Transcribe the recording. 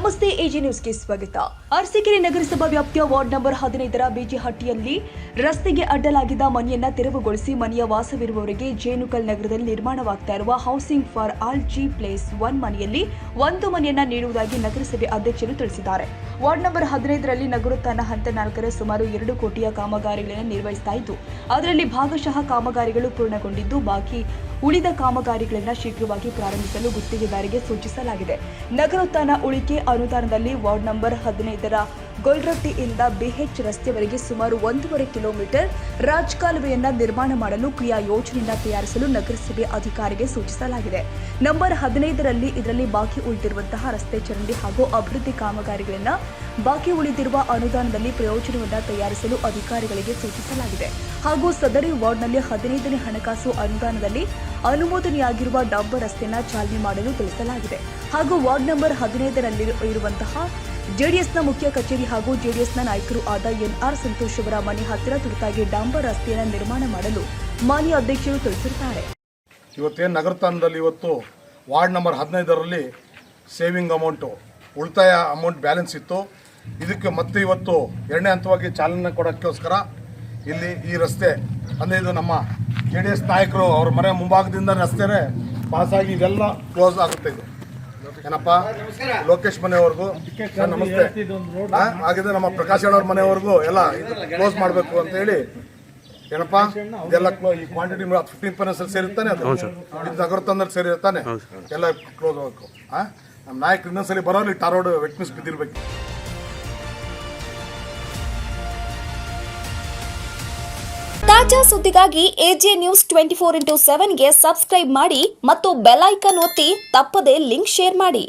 ನಮಸ್ತೆ ಎಜಿ ನ್ಯೂಸ್ಗೆ ಸ್ವಾಗತ. ಅರಸೀಕೆರೆ ನಗರಸಭಾ ವ್ಯಾಪ್ತಿಯ ವಾರ್ಡ್ ನಂಬರ್ 15ರ ಬಿಜಿಹಟ್ಟಿಯಲ್ಲಿ ರಸ್ತೆಗೆ ಅಡ್ಡಲಾಗಿದ್ದ ಮನೆಯನ್ನ ತೆರವುಗೊಳಿಸಿ ಮನೆಯ ವಾಸವಿರುವವರಿಗೆ ಜೇನುಕಲ್ ನಗರದಲ್ಲಿ ನಿರ್ಮಾಣವಾಗ್ತಾ ಇರುವ ಹೌಸಿಂಗ್ ಫಾರ್ ಆಲ್ G+1 ಮನೆಯಲ್ಲಿ ಒಂದು ಮನೆಯನ್ನ ನೀಡುವುದಾಗಿ ನಗರಸಭೆ ಅಧ್ಯಕ್ಷರು ತಿಳಿಸಿದ್ದಾರೆ. ವಾರ್ಡ್ ನಂಬರ್ 15ರಲ್ಲಿ ನಗರೋತ್ಥಾನ ಹಂತ 4ರ ಸುಮಾರು 2 ಕೋಟಿಯ ಕಾಮಗಾರಿಗಳನ್ನು ನಿರ್ವಹಿಸ್ತಾ ಇದ್ದು, ಅದರಲ್ಲಿ ಭಾಗಶಃ ಕಾಮಗಾರಿಗಳು ಪೂರ್ಣಗೊಂಡಿದ್ದು, ಬಾಕಿ ಉಳಿದ ಕಾಮಗಾರಿಗಳನ್ನು ಶೀಘ್ರವಾಗಿ ಪ್ರಾರಂಭಿಸಲು ಗುತ್ತಿಗೆದಾರರಿಗೆ ಸೂಚಿಸಲಾಗಿದೆ. ನಗರೋತ್ಥಾನ ಉಳಿಕೆ ಅನುದಾನದಲ್ಲಿ ವಾರ್ಡ್ ನಂಬರ್ 15ರ ಗೊಲ್ರಟ್ಟಿಯಿಂದ BH ರಸ್ತೆವರೆಗೆ ಸುಮಾರು 1.5 ಕಿಲೋಮೀಟರ್ ರಾಜಕಾಲುವೆಯನ್ನ ನಿರ್ಮಾಣ ಮಾಡಲು ಕ್ರಿಯಾ ಯೋಜನೆಯನ್ನು ತಯಾರಿಸಲು ನಗರಸಭೆ ಅಧಿಕಾರಿಗೆ ಸೂಚಿಸಲಾಗಿದೆ. ನಂಬರ್ 15ರಲ್ಲಿ ಇದರಲ್ಲಿ ಬಾಕಿ ಉಳಿದಿರುವಂತಹ ರಸ್ತೆ ಚರಂಡಿ ಹಾಗೂ ಅಭಿವೃದ್ಧಿ ಕಾಮಗಾರಿಗಳನ್ನು ಬಾಕಿ ಉಳಿದಿರುವ ಅನುದಾನದಲ್ಲಿ ಪ್ರಯೋಜನವನ್ನು ತಯಾರಿಸಲು ಅಧಿಕಾರಿಗಳಿಗೆ ಸೂಚಿಸಲಾಗಿದೆ. ಹಾಗೂ ಸದರಿ ವಾರ್ಡ್ನಲ್ಲಿ 15ನೇ ಹಣಕಾಸು ಅನುದಾನದಲ್ಲಿ ಅನುಮೋದನೆಯಾಗಿರುವ ಡಾಂಬರ್ ರಸ್ತೆಯನ್ನು ಚಾಲನೆ ಮಾಡಲು ತಿಳಿಸಲಾಗಿದೆ. ಹಾಗೂ ವಾರ್ಡ್ ನಂಬರ್ 15ರಲ್ಲಿ ಇರುವಂತಹ ಜೆಡಿಎಸ್ನ ಮುಖ್ಯ ಕಚೇರಿ ಹಾಗೂ ಜೆಡಿಎಸ್ನ ನಾಯಕರು ಆದ NR ಸಂತೋಷ್ ಅವರ ಮನೆ ಹತ್ತಿರ ತುರ್ತಾಗಿ ಡಾಂಬರ್ ರಸ್ತೆಯನ್ನು ನಿರ್ಮಾಣ ಮಾಡಲು ಮಾನ್ಯ ಅಧ್ಯಕ್ಷರು ತಿಳಿಸಿದ್ದಾರೆ. ಇವತ್ತೇನು ನಗರತಾಣದಲ್ಲಿ ಇವತ್ತು ವಾರ್ಡ್ ನಂಬರ್ 15ರಲ್ಲಿ ಸೇವಿಂಗ್ ಅಮೌಂಟು ಉಳಿತಾಯ ಅಮೌಂಟ್ ಬ್ಯಾಲೆನ್ಸ್ ಇತ್ತು. ಇದಕ್ಕೆ ಮತ್ತೆ ಇವತ್ತು ಎರಡನೇ ಹಂತವಾಗಿ ಚಾಲನೆ ಕೊಡೋಕ್ಕೋಸ್ಕರ ಇಲ್ಲಿ ಈ ರಸ್ತೆ ಅಂದರೆ ಇದು ನಮ್ಮ JDS ನಾಯಕರು ಅವ್ರ ಮನೆ ಮುಂಭಾಗದಿಂದ ರಸ್ತೆನೇ ಪಾಸಾಗಿ ಇದೆಲ್ಲ ಕ್ಲೋಸ್ ಆಗುತ್ತೆ. ಇದು ಏನಪ್ಪ ಲೋಕೇಶ್ ಮನೆಯವರೆಗೂ ನಮಸ್ತೆ ಹಾಗಿದ್ರೆ ನಮ್ಮ ಪ್ರಕಾಶ್ ಅವ್ರ ಮನೆಯವರೆಗೂ ಎಲ್ಲ ಇದು ಕ್ಲೋಸ್ ಮಾಡಬೇಕು ಅಂತ ಹೇಳಿ ಏನಪ್ಪ ಇದೆಲ್ಲ ಈ ಕ್ವಾಂಟಿಟಿ 15% ಸೇರಿರ್ತಾನೆ, ಅದು ಇದು ನಗರೋತ್ಥಾನದಲ್ಲಿ ಸೇರಿರ್ತಾನೆ, ಎಲ್ಲ ಕ್ಲೋಸ್ ಆಗಬೇಕು. ನಮ್ಮ ನಾಯಕರು ಇನ್ನೊಂದ್ಸಲಿ ಬರೋಲ್ಲಿ ಟಾರ್ ರೋಡ್ ವೆಟ್ಮಿಸ್ ಬಿದ್ದಿರ್ಬೇಕು. ತಾಜಾ ಸುದ್ದಿಗಾಗಿ ಎಜೆ ನ್ಯೂಸ್ 24x7ಗೆ ಸಬ್ಸ್ಕ್ರೈಬ್ ಮಾಡಿ ಮತ್ತು ಬೆಲ್ ಐಕಾನ್ ಒತ್ತಿ ತಪ್ಪದೇ ಲಿಂಕ್ ಶೇರ್ ಮಾಡಿ.